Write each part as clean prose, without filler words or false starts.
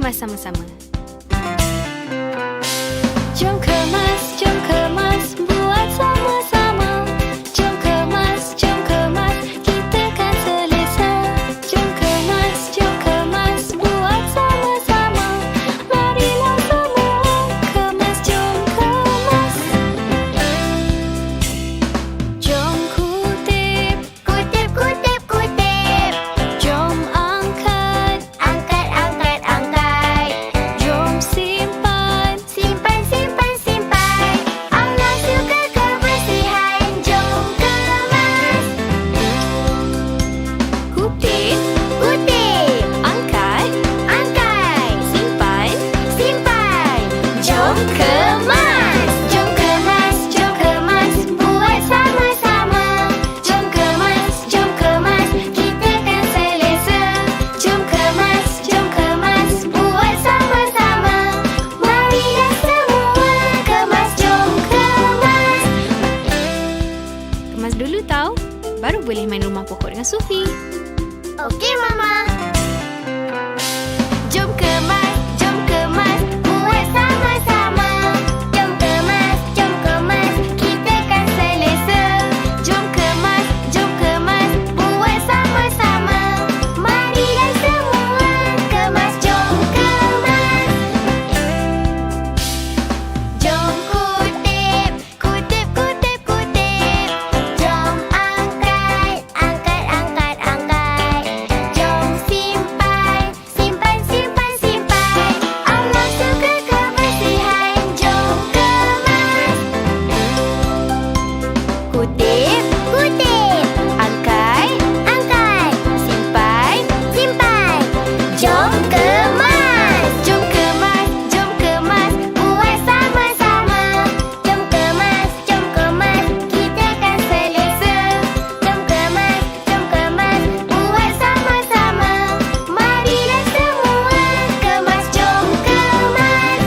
kemas sama-sama. Jom kemas, buat sama-sama. Jom kemas, kita kan selesa. Jom kemas, buat sama-sama. Marilah semua kemas, jom kemas. Jom kutip. Jom angkat. Jom simpan. Allah suka kebersihan, jom kemas. Kutip. Angkat. Simpan. Jom kemas. Buat sama-sama. Jom kemas, kita kan selesa. Jom kemas, buat sama-sama. Marilah semua kemas, jom kemas. Kemas dulu tau, baru boleh main rumah pokok dengan Sufi. Okey, Mama. Jom kemas, buat sama-sama. Jom kemas, kita kan selesa. Jom kemas, buat sama-sama. Marilah semua kemas, jom kemas. Jom kutip. Jom angkat. Jom simpan. Allah suka kebersihan, jom kemas. Kutip. Angkat. Simpan. Jom kemas. Buat sama-sama. Jom kemas, kita kan selesa. Jom kemas, buat sama-sama. Marilah semua kemas, jom kemas.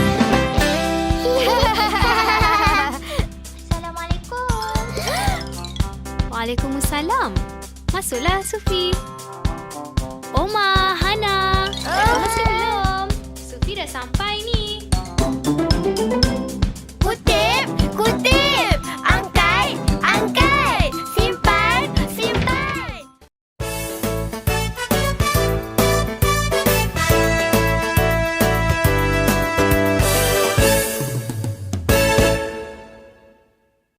Assalamualaikum. Waalaikumsalam. Masuklah Sufi. Oma.